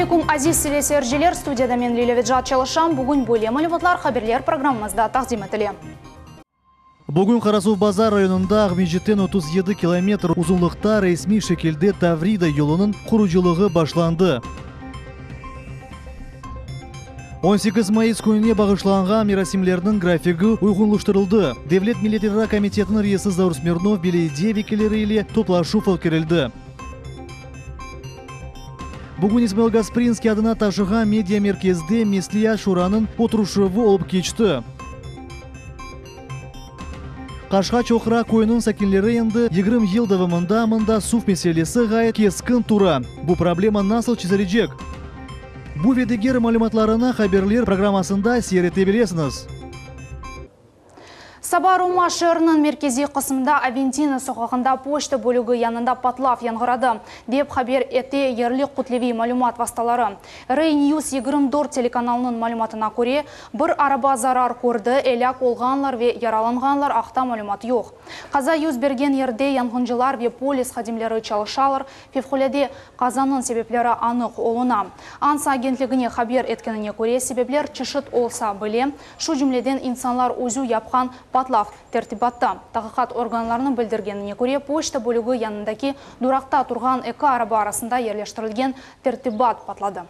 алейкум, азиз телесерджелер, студияда мен Лилевиджат Чалышам. Бүгін бөле мәліматлар хаберлер программамызда тақдим етіле. Бүгін Қарасу базар районында Ақмежеттен 37 километр ұзынлықта ресми шекелде Таврида yolunun құруcılığı башланды. 18 майыс күніне бағышланған мерасимлердің графигі ұйғынлыштырылды. Devlet Milletleri Комитетінің рейесі Заур Смирнов белейде векелері ile топлашу фалкерілді. Бүгін Исмаил Гаспринский адына ташыға медиа мерkezде Меслия Шуранын отырушывы олып кечті. Қашқа чоқыра койының сәкенлері енді 20 ел давымында суф меселесі ғайы кескін тура. Бұл проблема насыл чизарежек. Бұл ведегер малыматларына хаберлер программасында серете білесіңіз. Сабарума шырының меркези қысымда Авентина соқақында почта бөлігі янында патлав яңғырады, деп хабер еті ерлік құтлеви малюмат васталары. Рей Ньюс 24 телеканалының малюматына көре, бір араба зарар көрді, әляк олғанлар ве яраланғанлар ақта малюмат жоқ. Қаза юз берген ерде яңғынжылар ве полис қадимлері чалышалар, февхуледе қазаның себеплері анық олына. Анса агентлігіне хабер еткеніне көре, себеплер чышыт олса біле, шу жүмледен инсанлар өзу япқан патлав тертибатта. Тағықат органларының білдіргеніне көре, почта бөлігі янындаки дурақта тұрған экі араба арасында ерлештірілген тертибат патлады.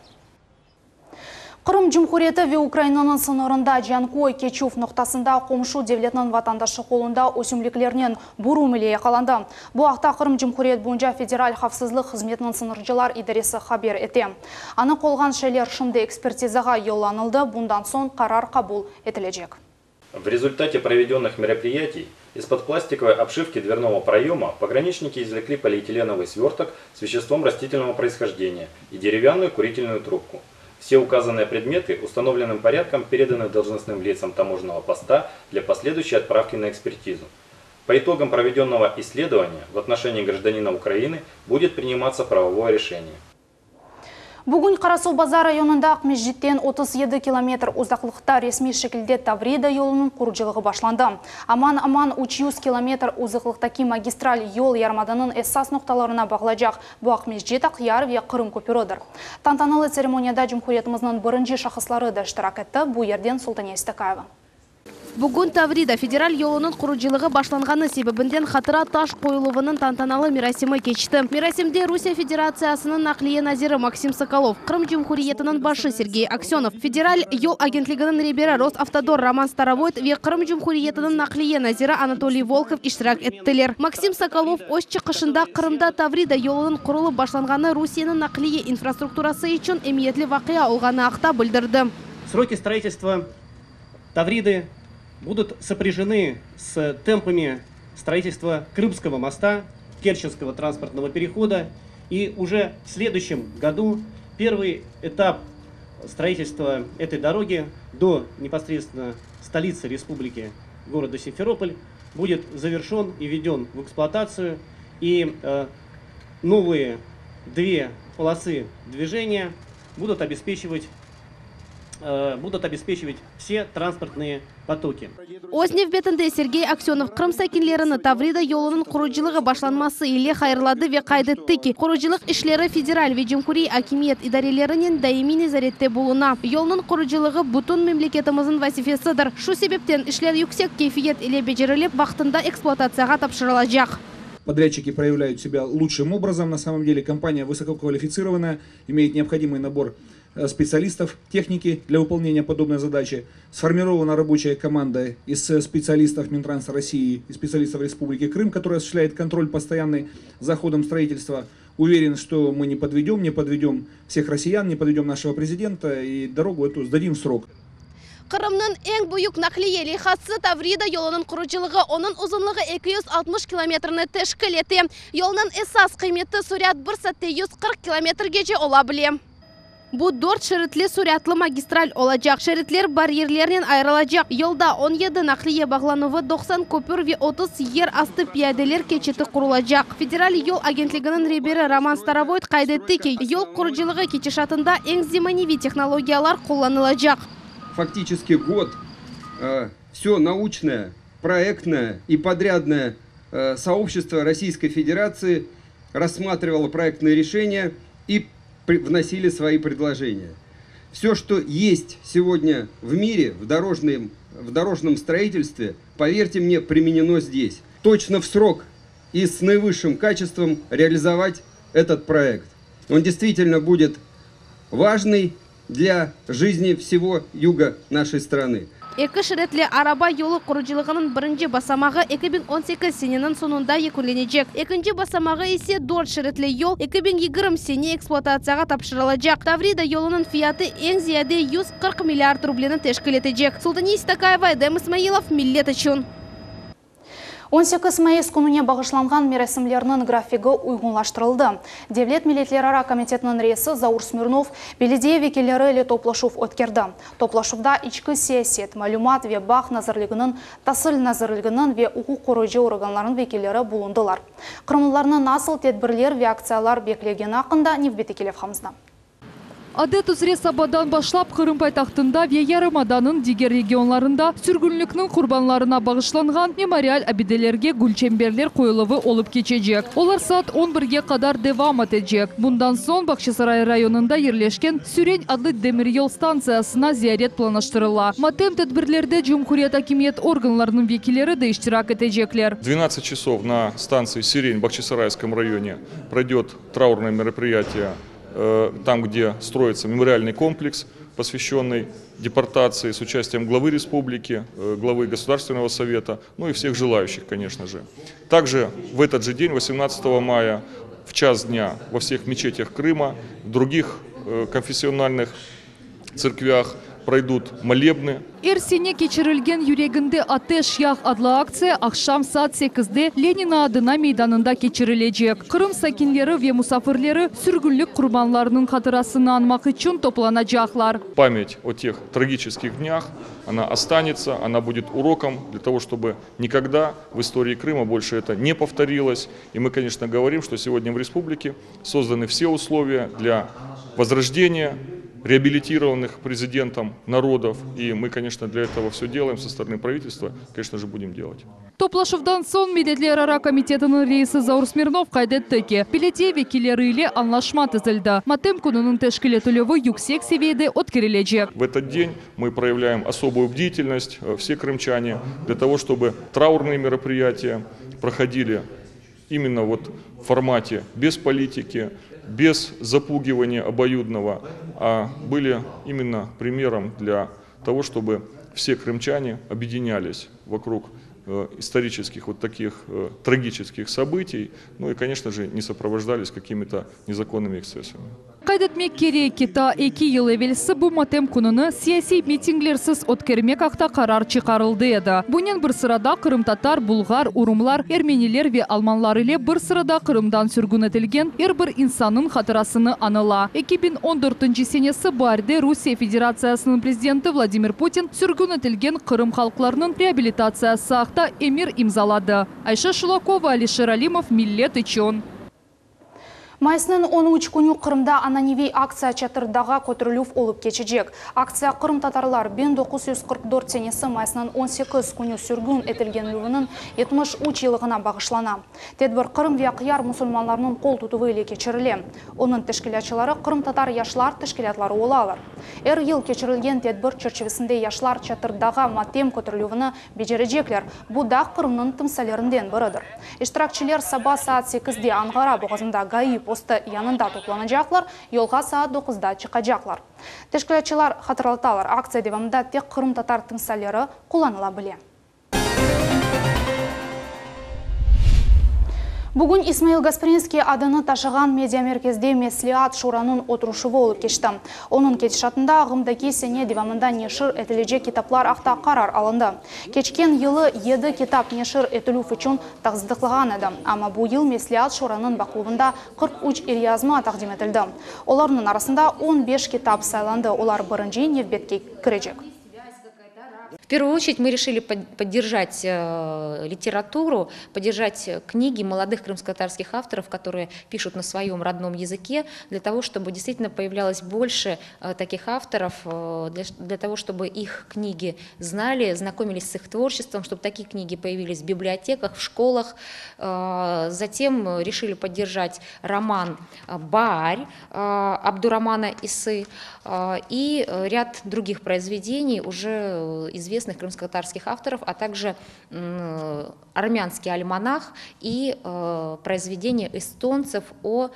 Қырым Жұмхуреті ве Украинаның сынырында Джанкой Кечув нұқтасында қомшу девлетінің ватандашы қолында өсімліклерінен бұру мілее қаланды. Бұл ақта Қырым Жұмхурет бойынша федераль хавсызлық қызметінің сыныржылар идаресі хабер ете. Аны қолған шәлер шымды экспертизаға йолланылды, бұндан сон қарар қабыл етілежек. В результате проведенных мероприятий из-под пластиковой обшивки дверного проема пограничники извлекли полиэтиленовый сверток с веществом растительного происхождения и деревянную курительную трубку. Все указанные предметы установленным порядком переданы должностным лицам таможенного поста для последующей отправки на экспертизу. По итогам проведенного исследования в отношении гражданина Украины будет приниматься правовое решение. Бүгін Қарасу базар районында Ақмежеттен 37 километр ұзақлықта ресми шекілде Таврида yolunun құруcılığı башланды. Аман 300 километр ұзақлықтаки магистраль yol ярмаданын эссас нұқталарына бағлажақ. Бұл Ақмежет Ақяр ве Қырым көпіродыр. Тантаналы церемонияда Жұмхуретіміздің бірінші шақыслары да штырак етті. Бұл ерден Султания Истакаева. Бүгін Таврида федераль yolunun құруcılığı башланғаны себебінден хатыра таш қойылуының тантаналы мерасимы кечті. Мерасимде Русия Федерациясының нақлие назиры Максим Соколов, Қырым Жұмхуриетінің башы Сергей Аксенов, федераль yol агентлігінің ребері Росавтодор Роман Старовойт ве Қырым Жұмхуриетінің нақлие назиры Анатолий Волков иштирак еттілер. Максим Соколов өз чықышында Қырымда Таврида yolunun құрылы башланғаны Русияның нақлие инфраструктурасы үшін эмиетлі вақия олғаны ақта білдірді. Сроки строительства Тавриды будут сопряжены с темпами строительства Крымского моста, Керченского транспортного перехода. И уже в следующем году первый этап строительства этой дороги до непосредственно столицы республики, города Симферополь, будет завершен и введен в эксплуатацию. И новые две полосы движения будут обеспечивать все транспортные потоки. Ознев бетінде Сергей Аксенов Қырым сәкенлеріні Таврида yolunun құруcılığı башланмасы иле хайырлады ве қайдетті ки құруcılık ішлері федераль ве Жұмхури акимиет идарелерінен даими незаретте болуна. Yolunun құруcılığı бүтін мемлекетіміздің вазифесідір. Шу себептен ішлер yüksek кейфиет иле бежерілеп вақтында эксплуатацияға тапшырылacak. Подрядчики проявляют себя лучшим образом. На самом деле компания высококвалифицированная, имеет необходимый набор специалистов, техники для выполнения подобной задачи. Сформирована рабочая команда из специалистов Минтранса России и специалистов Республики Крым, которая осуществляет контроль постоянный за ходом строительства. Уверен, что мы не подведем всех россиян, не подведем нашего президента и дорогу эту сдадим в срок. Қырымның ең бұйық нақлие лихасы Таврида yolunun құруcılığı, оның ұзынлығы 260 километрны тәшкіл еті. Yolunun esas қиметі сурят 1 сәтте 140 километргеже ола біле. Бұл 4 шеритлі сурятлы магистраль олacak. Шеритлер барьерлерінен айрылacak. Yolda 17 нақлие бағлануы 90 көпір ве 30 ер асты пияделер кечеті құрылacak. Федераль yol агентлігінің ребері Роман Старовойт қайдетті ки, yol құруcılığı кечешатында ең заманауи технологиялар қолданылacak. Фактически год все научное, проектное и подрядное сообщество Российской Федерации рассматривало проектные решения и вносили свои предложения. Все, что есть сегодня в мире, в дорожном строительстве, поверьте мне, применено здесь. Точно в срок и с наивысшим качеством реализовать этот проект. Он действительно будет важный для жизни всего юга нашей страны. Екі шіретлі араба yolu құруcılığının бірінші басамағы 2018 сененің сонында екіленecek. Екінші басамағы ise 4 шіретлі yol 2020 сене эксплуатацияға тапшырылacak. Таврида yolunun fiyatı en ziyade 140 milyar rubleni teşkil edecek. Султания Истакаева, Эдем Исмаилов, Миллет үшін. 18 майыс күніне бағышланған мерасімлерінің графигі ұйғынлаштырылды. Девлет милитлерара комитетінің рейсі Заур Смирнов беледей векелері елі топлашув өткерді. Топлашувда ичкі саясет, малюмат ве бақ назырлығының, тасыл назырлығының ве ұқу қорыжы органларын векелері болундылар. Қырмыларының насыл тедбірлер ве акциялар беклеген ақында Невбетекелев Хамзна. Адет үзре сабадан башлап Кырым пайтақтында ве Ярымаданын дигер регионларында сүргүнлүктүн курбанларына багышланган мемориал абиделерге гүлчемберлер коюлуу олуп кечежек. Олар саат 11-ге кадар девам этежек. Bundan соң Бакчысарай районунда жерлешкен Сүрень адлы демир жол станциясына зиярет планыштырыла. Матем тедбирлерде Жумхурият акимиет органларынын векилери да иштирак этежеклер. 12 часов на станции Сирень в Бахчисарайском районе пройдет траурное мероприятие, там, где строится мемориальный комплекс, посвященный депортации с участием главы республики, главы Государственного совета, ну и всех желающих, конечно же. Также в этот же день, 18 мая, в час дня во всех мечетях Крыма, в других конфессиональных церквях пройдут молебны. Эрсене кечирилген юрегинде атеш ях адлы акция акшам саат 8-де Ленин адына мейданында кечирилежек. Кырым сакинлери ве мусафирлери сүргүнлүк курбанларынын катырасын анмак үчүн топланачаклар. Память о тех трагических днях, она останется, она будет уроком для того, чтобы никогда в истории Крыма больше это не повторилось. И мы, конечно, говорим, что сегодня в республике созданы все условия для возрождения реабилитированных президентом народов. И мы, конечно, для этого все делаем со стороны правительства, конечно же, будем делать. Топлашывдан соң Милитлерара комитетінің рейсі Заур Смирнов кайдетті ки, билете векилері ile анлашма түзілді. Матем күнінің тәшкілетілігі юксек севейде откерележек. В этот день мы проявляем особую бдительность, все крымчане, для того, чтобы траурные мероприятия проходили именно вот в формате без политики, без запугивания обоюдного, а были именно примером для того, чтобы все крымчане объединялись вокруг исторических вот таких трагических событий, ну и, конечно же, не сопровождались какими-то незаконными эксцессами. Кайдетмек керек кита 2 yıl evvelsi bu матем күнүнө саясий митингlersiz өткөрмек акта карар чыгарылды еді. Bunun bir sırada Kırım татар, Bulgar, Urumlar, Ermeniler ve Almanlar ile bir sırada Kırım'dan sürgün etilgen her bir insanın hatırasını anıla. 2014 senesi barde Rusya Federasyasının prezidenti Vladimir Putin sürgün etilgen Kırım halklarının reabilitatsiyası akta emir imzaladı. Ayşe Şulakova, Alisher Alimov, Millet için. Майсының 13 күні Қырымда ананевей акция чатырдаға көтірілув олып кечежек. Акция Қырым татарлар 1944 сенесі майсының 18 күні сүргін етілгенлігінің 73 елігіна бағышлана. Тедбір Қырым ве қияр мұсылманларының қол тұтывы еле кечіріле. Оның тәшкілятшылары Қырым татар яшлар тәшкілятлары олалар. Әр ел кечірілген тедбір черчевісінде яшлар чатырдаға матем көтірілуіні бежережеклер. Бұдақ Қырымның тымсалерінден бірідір. Иштиракчылар саба саат 8-де Аңғара бұғызында гаи посты янында топланacaklar, yolға саат 9-да чықачаклар. Тәшкілатчылар хатırlatалар, акция девамында тек Қырым татар тымсалері қоланыла біле. Бүгін Исмаил Гаспринский адыны ташыған медиамерkezде Мәслихат шуранын отырушығы олып кешті. Оның кетішатында ағымдаки сене девамында нешір етілеже китаплар ақта қарар алынды. Кечкен елы еді китап нешір етілуф үшін тағыздықлыған еді. Ама бұл ел Мәслихат шуранын бақылығында 43 ир-язма тақдим етілді. Оларының арасында 15 китап сайланды. Олар бірінші Невбетке кірежек. В первую очередь мы решили поддержать литературу, поддержать книги молодых крымско-татарских авторов, которые пишут на своем родном языке, для того, чтобы действительно появлялось больше таких авторов, для того, чтобы их книги знали, знакомились с их творчеством, чтобы такие книги появились в библиотеках, в школах. Затем решили поддержать роман «Баарь» Абдурамана Исы и ряд других произведений уже известных крымско-татарских авторов, а также армянский альманах и произведения эстонцев о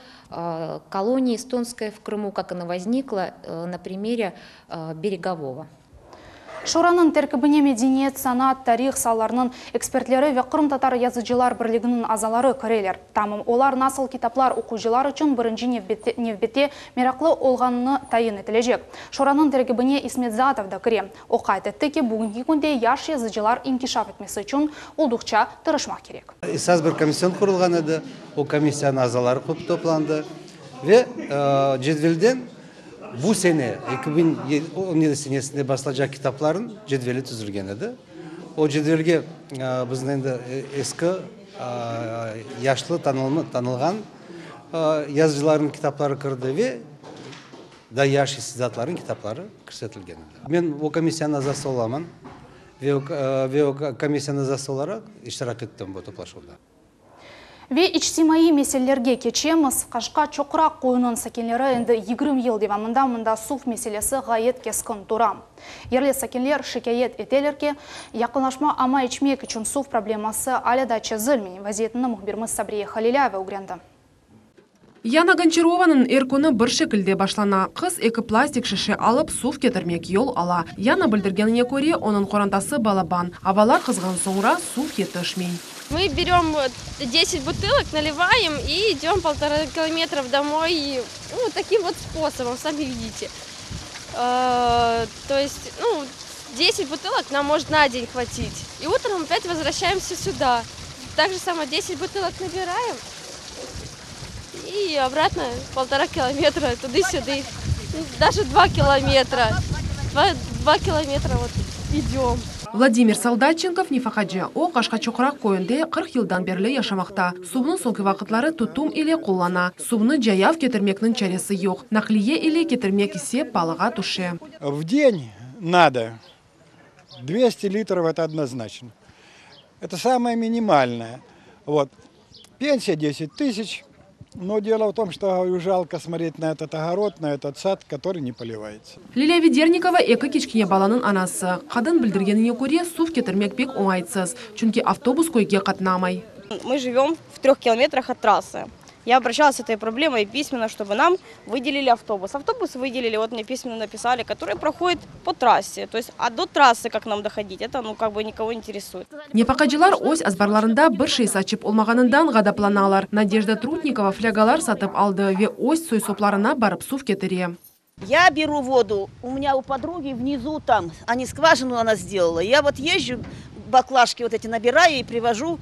колонии эстонской в Крыму, как она возникла на примере Берегового. Шуранын тәркібіне мәдениет, санат, тарих саларының экспертлері ве Қырым татар язычылар бірлігінің азалары көрелер. Тамым олар насыл китаплар оқушылар үшін бірінші невбетте мерақлы олғаныны тайын етілежек. Шуранын тәркібіне Исметзатов да кіре. Оқайт етті ке бүгінгі күнде яш язычылар инкишаф етмесі үшін олдықча тырышмақ керек. Исаз бір комиссион құрылған еді, ол комиссияның азалары көп топланды. Ве жедвелден bu sene 2017 senesinde basılacak kitapların cedveli tüzülgen edi. O cedvelge bizden endi eski yaşlı tanılgan yazıcıların kitapları kirdi ve da yaş istizatların kitapları kirsetilgen edi. Ben o komissiyanın azası olaman ve o komissiyanın azası olarak iştirak ettim bu toplaşmada. Ve içtimai meselelерге keçеміз, Қашқа чоқырақ қойының сәкенлері енді 20 ел девамында мұнда суф meselesi ғайет кескін тұра. Ерлі сәкенлер шикайет етелерге, яқынашма ама içmek үшін суф проблемасы әлі да чезілмей. Вазиетіні мұхбирміз Сабрия Халиляева өгренді. Яна Гончарованың эркуны бір шекілде башлана. Қыз екі пластик шеше алып суф кетірмек ел ала. Яна білдіргеніне көре, оның қорантасы балабан. Абалар қызған соңра суф етішмей. Мы берем 10 бутылок, наливаем и идем 1,5 километра домой. Ну, таким вот способом, сами видите. То есть, 10 бутылок нам может на день хватить. И утром опять возвращаемся сюда. Так же самое 10 бутылок набираем. И обратно 1,5 километра, туда-сюда. Даже 2 километра. 2 километра вот идем. Владимир Солдатченков Нифахаджи о Қашқа чоқырақ койынды 40 жылдан берлі яшамақта. Субның соңғы вақытлары тутум или қолана. Субны жаяв кетірмекнің чаресі жоқ. Нақлие или кетірмек есе балыға туше. В день надо 200 литров, это однозначно. Это самое минимальное. Вот. Пенсия 10 тысяч. Но дело в том, что жалко смотреть на этот огород, на этот сад, который не поливается. Лилия Ведерникова екі кешкіне баланың анасы. Қадын білдіргеніне көре суф кетірмек бек оңайсыз, чүнки автобус көйге қатынамай. Мы живем в 3 километрах от трассы. Я обращалась с этой проблемой письменно, чтобы нам выделили автобус. Автобус выделили, вот мне письменно написали, который проходит по трассе. То есть, а до трассы как нам доходить, это никого не интересует. Непақаджилар ось азбарларында бір шей сачып олмағанындан ғадапланалар. Надежда Трутникова флягалар сатып алды ве ось сойсопларына барып суф кетіре. Я беру воду, у меня у подруги внизу там, они скважину она сделала. Я вот езжу, баклажки вот эти набираю и привожу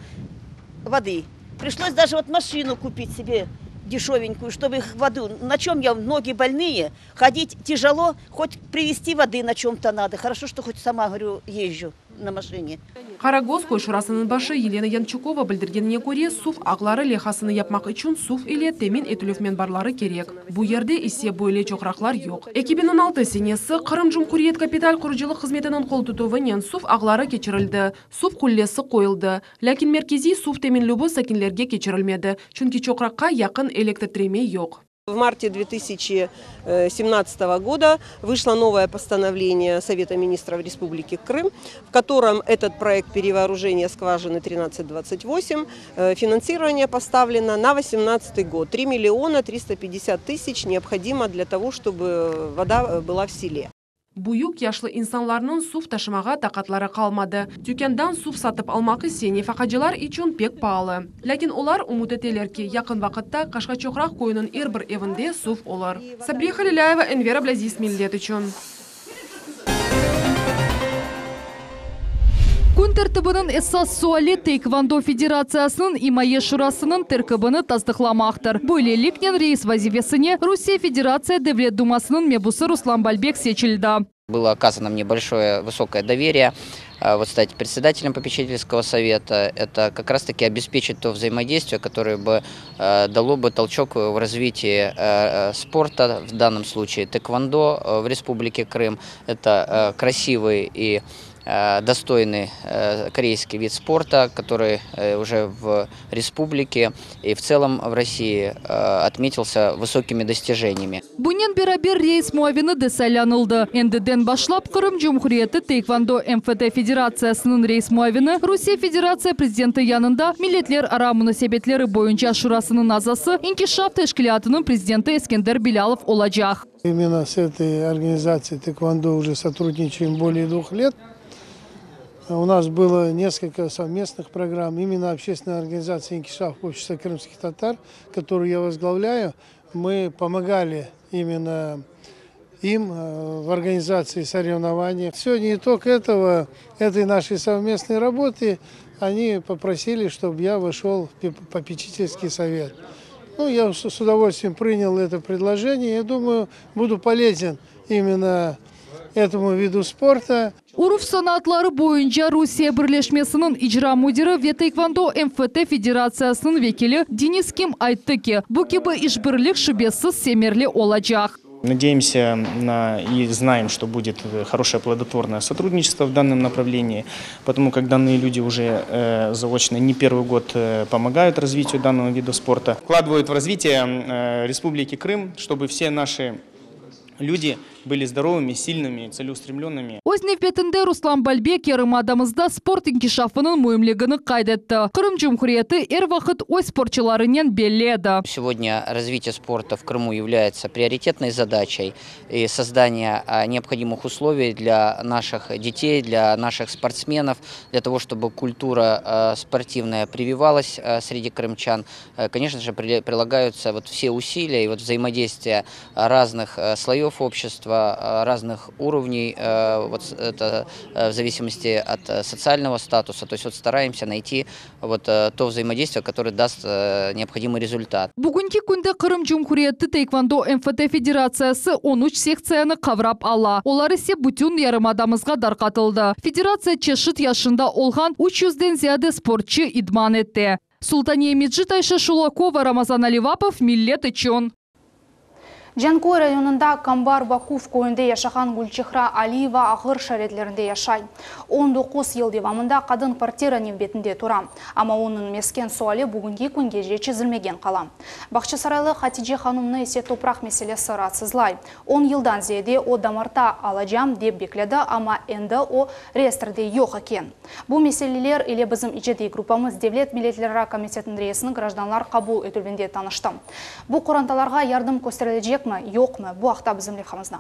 воды. Пришлось даже вот машину купить себе дешевенькую, чтобы их воду. На чем я, ноги больные, ходить тяжело, хоть привезти воды на чем-то надо. Хорошо, что хоть сама, говорю, езжу на машине. Қарагоз қой шурасының башы Елена Янчукова білдіргеніне көре суф ағлары лехасыны yapmak үшін суф или темин етілуфмен барлары керек. Бұл ерде есе бойле чоқрақлар yok. 2016 сенесі Қырым Жұмқұриет капитал құржылық қызметінің қол тұтуынен суф ағлары кечірілді. Суф құллесі қойылды. Ләкин меркези суф темин любы сәкінлерге кечірілмеді. Чүнки чоқраққа яқын электротреме yok. В марте 2017 года вышло новое постановление Совета министров Республики Крым, в котором этот проект перевооружения скважины 1328 финансирование поставлено на 2018 год. 3 миллиона 350 тысяч необходимо для того, чтобы вода была в селе. Буюк яшлы инсанларның суф ташымаға тақатлары қалмады. Дүкендан суф сатып алмақы сене фақаджылар üçün пек пағалы. Ләкин олар умут етелер ки, яқын вақытта Қашқа чоқырақ койының бір евінде суф олар. Сабрия Халиляева, Энвера Блазис, миллет үшін. Күн тәртібінің эссас суали Тейквандо Федерациясының имае шурасының тәркібіні таздықламақтыр. Бөйлелікнен рейс вазивесіне Русия Федерация Девлет Думасының мебусы Руслан Бальбек сечілді. Было оказано мне большое, высокое доверие вот стать председателем попечительского совета. Это как раз-таки обеспечить то взаимодействие, которое бы дало бы толчок в развитии спорта, в данном случае тэквондо в Республике Крым. Это красивый и достойный корейский вид спорта, который уже в республике и в целом в России отметился высокими достижениями. Bunyan beraber reis muavini de saylanıldı. Endiden başlap Kırım Cumhuriyeti Taekwondo MFT Federasyasının reis muavini Rusya Federatsiya Prezidenti yanında Milletler Ara Münasebetleri Boyunca Şurasının azası İnkişaf Teşkilatı'nın Prezidenti Eskender Bilalov olacak. Именно с этой организацией Taekwondo уже сотрудничаем более 2 лет. У нас было несколько совместных программ. Именно общественная организация «Инкишаф» общества крымских татар, которую я возглавляю, мы помогали именно им в организации соревнований. Сегодня итог этой нашей совместной работы, они попросили, чтобы я вошел в попечительский совет. Ну, я с удовольствием принял это предложение. Я думаю, буду полезен именно этому виду спорта. Uruf sanatları boyunca Rusya Birleşmesi'nin icra müdürü ve Taekwondo MFT Federasyası'nın vekili Deniz Kim aytты ki, bu gibi işbirlik şüphesiz semerli olacak. Надеемся и знаем, что будет хорошее плодотворное сотрудничество в данном направлении, потому как данные люди уже заочно не первый год помогают развитию данного вида спорта, вкладывают в развитие Республики Крым, чтобы все наши люди были здоровыми, сильными, целеустремленными. Öz nefbetinde Ruslan Balbek yarımadamızda sport inkişafının mühimligini kaydetti. Kırım Cumhuriyeti er vakit oy sportçılarından belledi. Сегодня развитие спорта в Крыму является приоритетной задачей и создание необходимых условий для наших детей, для наших спортсменов, для того, чтобы культура спортивная прививалась среди крымчан. Конечно же, прилагаются вот все усилия и вот взаимодействие разных слоев общества, разных уровней, вот это в зависимости от социального статуса. То есть вот стараемся найти вот то взаимодействие, которое даст необходимый результат. Bugünkü günde Kırım Cumhuriyeti Taekwondo MFT Federasyası 13 seksiyonu kavrap ala. Onlar ise bütün yarımadamızga darqatıldı. Federasiya çeşit yaşında olğan 300'den ziyade sportçı idman etti. Sultaniye Medjid, Ayşe Şulakova, Ramazan Aливапов, Millet için. Жанкой районында Камбар Бакув көйінде яшаған Гүлчихра Алиева ағыр шаретлерінде яшай. 19 ел девамында қадын квартира невбетінде тұра. Ама оның мескен суалы бүгінге күнге же чезілмеген қала. Бақчысарайлы Хатиже ханымны есе топрақ меселесі ратсызлай. 10 елдан зейде о дамарта алажам деп бекледі, ама енді о реестрде жоқ екен. Бұл меселелер или біздің ижеде группамыз Девлет Милетлері комитетінің рейсінің гражданлар қабул өтілбенде танышты. Бұл құранталарға ярдым көстерілежек yok mu? Bu haqda bizim levhamızda.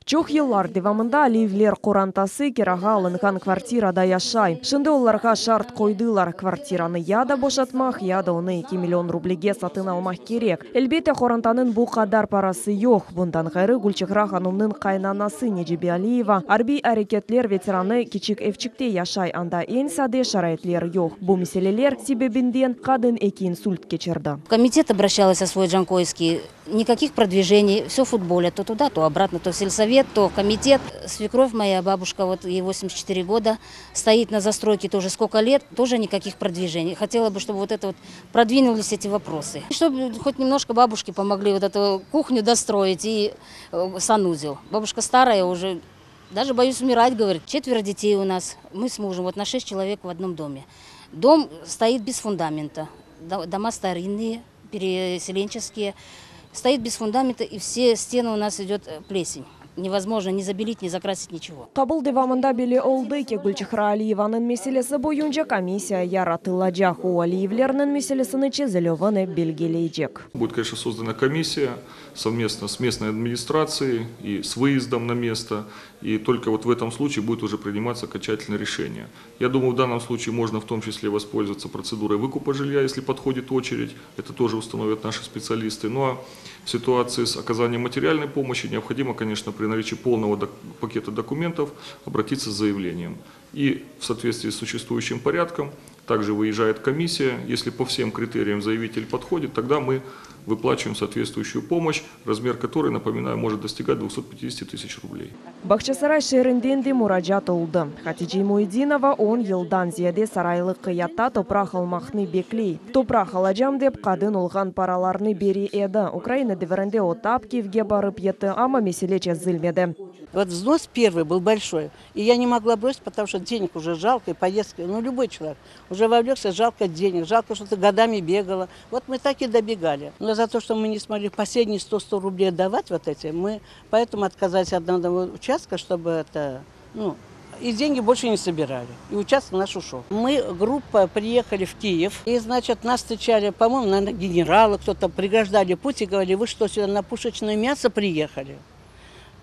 Çok yıllar devamında Aliyevler korantası kiraga alıngan kvartirada yaşay. Şimdi onlarga şart koydular, kvartiranı ya da boşaltmak ya da onu 2 milyon rublege satın almak gerek. Elbette korantanın bu kadar parası yok. Bundan gayrı Gülчихra hanımının kaynanası Necibe Aliyeva harbi hareketler veteranı küçük evçikte yaşay, anda en sade şarayetler yok. Bu meseleler sebebinden kadın 2 insult geçirdi. Комитет обращался свой джанкойский, никаких продвижений, все футболят, то туда, то обратно, то в сельсовет, то комитет. Свекровь моя, бабушка, вот ей 84 года, стоит на застройке тоже сколько лет, тоже никаких продвижений. Хотела бы, чтобы вот это вот продвинулись эти вопросы. Чтобы хоть немножко бабушке помогли вот эту кухню достроить и санузел. Бабушка старая уже, даже боюсь умирать, говорит. 4 детей у нас, мы с мужем, вот на 6 человек в одном доме. Дом стоит без фундамента, дома старинные, переселенческие. Стоит без фундамента, и все стены у нас идет плесень. Невозможно ни забелить, ни закрасить, ничего. Kabul devamında bile oldu ki Gülчихra Aliyeva'nın meselesi boyunca komissiya yaratılacak. O Aliyevlerinin meselesini çözülüğünü belgeleyecek. Будет, конечно, создана комиссия совместно с местной администрацией и с выездом на место. И только вот в этом случае будет уже приниматься окончательное решение. Я думаю, в данном случае можно в том числе воспользоваться процедурой выкупа жилья, если подходит очередь. Это тоже установят наши специалисты. Ну а в ситуации с оказанием материальной помощи необходимо, конечно, при наличии полного пакета документов обратиться с заявлением. И в соответствии с существующим порядком также выезжает комиссия. Если по всем критериям заявитель подходит, тогда мы выплачиваем соответствующую помощь, размер которой, напоминаю, может достигать 250 тысяч рублей. Бахчасарай шерінден де мұражат олды. Хатиджи Муйдинова 10 елдан зияде сарайлы қиятта топрақ алмақны беклей. Топрақ алажам деп қадын олған параларны бері еді. Украина деверінде отап Киевге барып еті, ама меселече зілмеді. Вот взнос первый был большой, и я не могла бросить, потому что денег уже жалко, и поездка, ну любой человек уже вовлекся, жалко денег, жалко, что ты годами бегала. Вот мы так и добегали. Но за то, что мы не смогли последние 100 рублей отдавать вот эти, мы поэтому отказались от одного участка, чтобы это, ну, и деньги больше не собирали. И участок наш ушел. Мы, группа, приехали в Киев, и, значит, нас встречали, по-моему, наверное, генералы, кто-то преграждали путь и говорили, вы что, сюда на пушечное мясо приехали?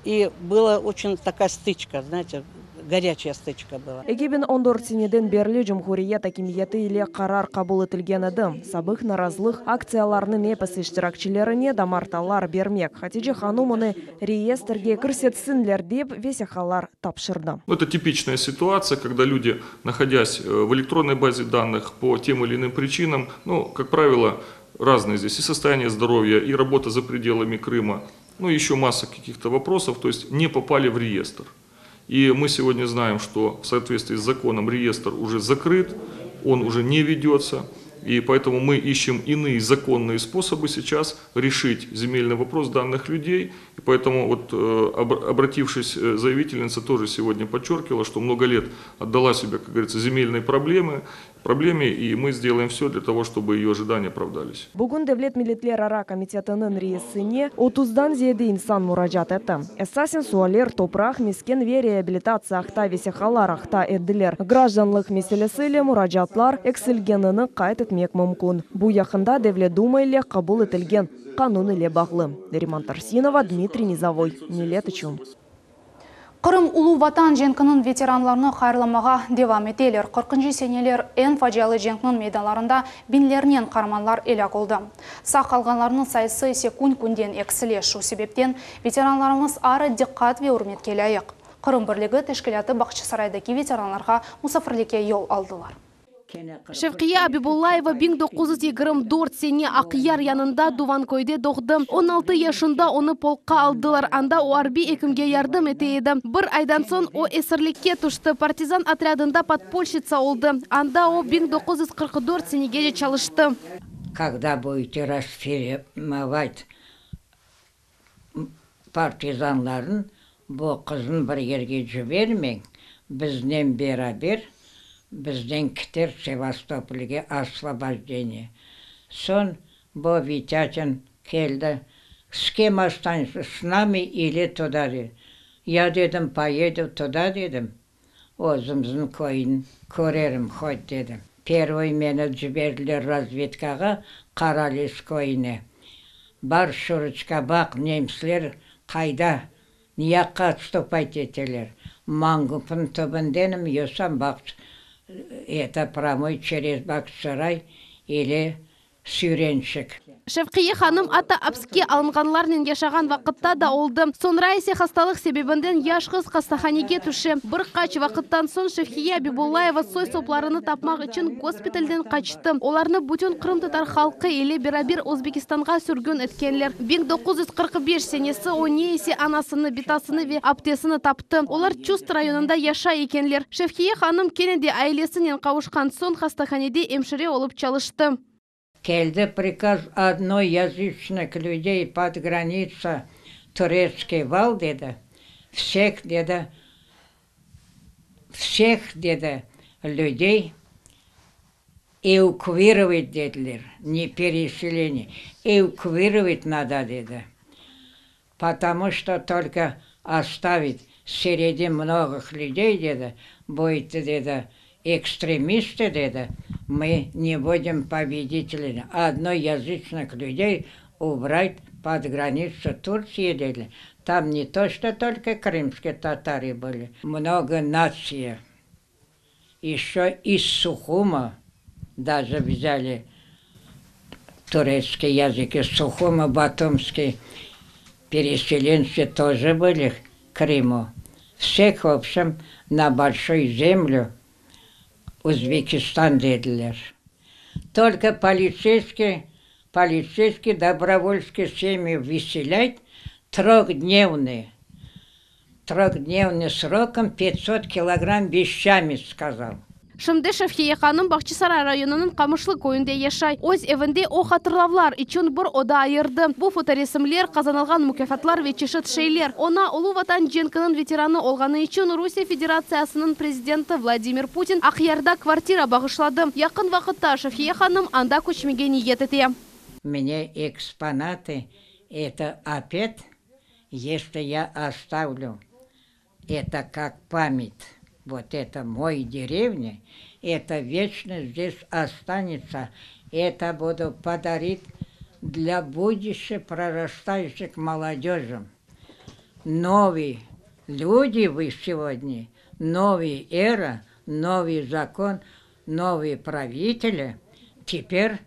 И была очень такая стычка, знаете, горячая стычка была. 2014 сенеден берлі Жумхурият акимияты ile қарар қабыл етілген еді. Сабық наразылық акцияларының епіс іштіракчілеріне дамарталар бермек. Хатиджи ханым оны реестрге кірсетсінлер деп весехалар тапшырды. Это типичная ситуация, когда люди, находясь в электронной базе данных по тем или иным причинам, ну, как правило, разные здесь и состояние здоровья, и работа за пределами Крыма, ну, еще масса каких-то вопросов, то есть не попали в реестр. И мы сегодня знаем, что в соответствии с законом реестр уже закрыт, он уже не ведется. И поэтому мы ищем иные законные способы сейчас решить земельный вопрос данных людей. И поэтому, вот, обратившись, заявительница тоже сегодня подчеркивала, что много лет отдала себя, как говорится, земельной проблеме, и мы сделаем все для того, чтобы ее ожидания оправдались. Бүгін Девлет милитлер ара комитетінің рейсіне 30-дан зиеді инсан мұражат еті. Эссасин суалер топрақ мескен ве реабилитация ақта весехалар ақта әдділер. Гражданлық меселесілі мұражатлар эксілгеніні қайт етмек мүмкін. Бұл яқында Девлет Дума иле қабыл етілген қанун иле бағлы. Риман Тарсинова, Дмитрий Низовой. Милет үшін. Қырым Улу Ватан женкінің ветеранларны хайырламаға девам етелер. 40 сенелер ән фажиялы женкінің мейдаларында бинлерінен қарманлар елек олды. Сақ қалғанларының сайысы секунд-күнден эксіле шу себептен ветеранларымыз ары диққат ве үрметке лайық. Қырым бірлігі тәшкілаты Бахчасарайдaki ветеранларға мұсафірлікке ел алдылар. Шевқия Абибуллаева 1924 сене Ақияр янында Дуванкойде доғды. 16 яшында оны полққа алдылар. Анда о арби екімге ярдым етейді. Бір айдан сон о эсірлікке тұшты. Партизан отрядында подпольщица олды. Анда о 1944 сенеге же чалышты. Когда будете расфильмовать партизанларын, бұл қызын бір ерге жібермең, бізнен берабер, бізден кітер Севастопольге освобождение. Сон бұл Витятин келді. С кем останешься, с нами или туда? Я дедім, поеду туда, дедім. Өзіміздің койын көрерім, хоть дедім. Первый мені жіберділер разведкаға Қаралес койыне. Бар шурочка бақ, немслер қайда? Нияққа отступать етелер. Мангупын түбінденім, есам бақ. Это промой через Бахчисарай или Сүйреншік. Шевқия ханым ата апске алынғанларның яшаған вақытта да олды. Сонра есе хасталық себебінден яшқыз қастаханеге түші. Бір қач вақыттан сон Шевқия Абибуллаева сой сопларыны тапмақ үшін госпитальден қачты. Оларны бүтін Қырым татар халқы еле берабер Өзбекистанға сүргін еткенлер. 1945 сенесі оне есе анасыны, битасыны ве аптесыны тапты. Олар Чуст районында яша екенлер. Шевқия ханым кенеде айлесінен қауышқан сон хастаханеде емшіре олып чалышты. Келді приказ одноязычных людей под границей турецкий вал, деді. Всех, деді, людей эвакуировать, деділер, не переселение, эвакуировать надо, деді. Потому что только оставить среди многих людей, деді, будет, деді, экстремисты, деді, мы не будем победителями. Одноязычных людей убрать под границу Турции, деді. Там не то, что только крымские татары были. Много наций. Еще из Сухума даже взяли турецкий язык. Из Сухума, батумские переселенцы тоже были к Крыму. Всех, в общем, на большую землю Узбекистан dediler. Только полицейские полицейские добровольские семьи выселять трехдневный сроком 500 килограмм вещами, сказал. Шымдышев Хейханым Бахчисарай районының Камышлы көйінде ешай. Өз evinde о хатырлавлар için бір ода айырды. Бұл фоторесімлер, қазанылған мүкафатлар ve чешет шейлер. Она Улу Ватан Женкінің ветераны олғаны için Русия Федерациясының президенті Владимир Путин Ақярда квартира бағышлады. Яқын вақытта Шефхейханым анда көчмеге ниет ете. Мне экспонаты, это опять, если я оставлю, это как память. Вот это мой деревня, это вечно здесь останется. Это буду подарить для будущих прорастающих молодежи. Новые люди вы сегодня, новая эра, новый закон, новые правители. Теперь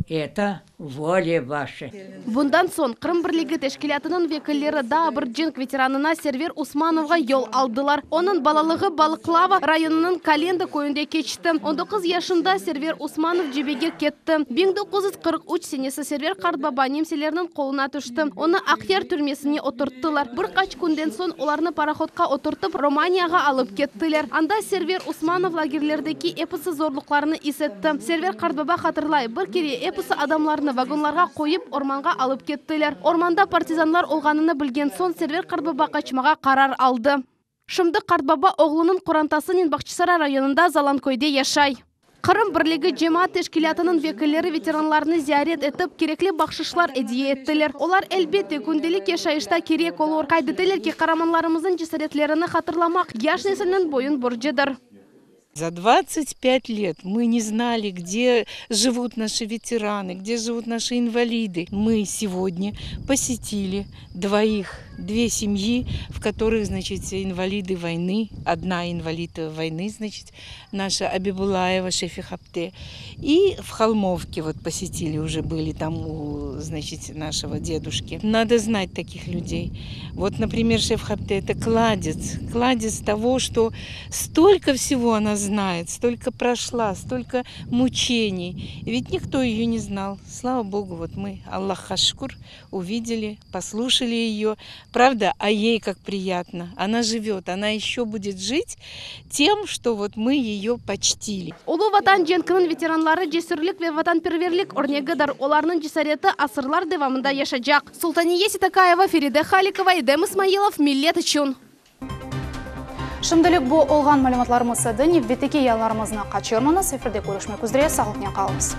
это воля ваша. Bundan son Qrim Birligi Teşkilatı'nın vekilleri daha bir Cenk veteranına Server Usmanov'a yol aldılar. Onun balalığı Balıklava rayonunun Kalenda köyünde geçti. 19 yaşında Server Usmanov cebege ketti. 1943 senesi Server Kardbaba nemselerinin koluna düştü. Onu Akyar türmesine oturttular. Birkaç günden son onlarını paraxotqa oturtup Romaniyaga alıp kettiler. Anda Server Usmanov lagerlerdeki episi zorluklarını isetti. Server Kardbaba hatırlay bir kere episi adamlarını vagonlarga koyup ormanga alıp kettiler. Ormanda partizanlar olganını bilgen son Server Kardbaba kaçmaga karar aldı. Şimdi Kardbaba oğlunun Kurantası Bахчисарай rayonunda Zalankoy'da yaşay. Qrim Birligi Cemaat Teşkilatı'nın vekilleri veteranlarını ziyaret etip gerekli bahşişlar hediye ettiler. Onlar elbette gündelik yaşayışta gerek olur. Kaydediler ki kahramanlarımızın cesaretlerini hatırlamak yaş neslinin boyun borcudur. За 25 лет мы не знали, где живут наши ветераны, где живут наши инвалиды. Мы сегодня посетили две семьи, в которых, значит, инвалиды войны. Одна инвалид войны, значит, наша Абибулаева, Шефихапте. И в Холмовке вот посетили, уже были там у, значит, нашего дедушки. Надо знать таких людей. Вот, например, Шефихапте — это кладезь того, что столько всего она знает, столько прошла, столько мучений. И ведь никто ее не знал. Слава Богу, вот мы, Аллах хашкур, увидели, послушали ее. Правда, а ей как приятно. Она живет, она еще будет жить тем, что вот мы ее почтили. Улу Ватан Женкінің ветеранлары жесірлік ве ватанперверлік өрнегідір. Оларның жесареті асырлар девамында yaşayacak. Султания Ситакаева, Фериде Халикова, Эдем Исмаилов, Миллет үшін. Şimdilik bu olğan məlumatlarımız еді. Nefbeteki yanlarımızına qaçırmanız. Efirde görüşmek üzere. Sağlıkla qalınız.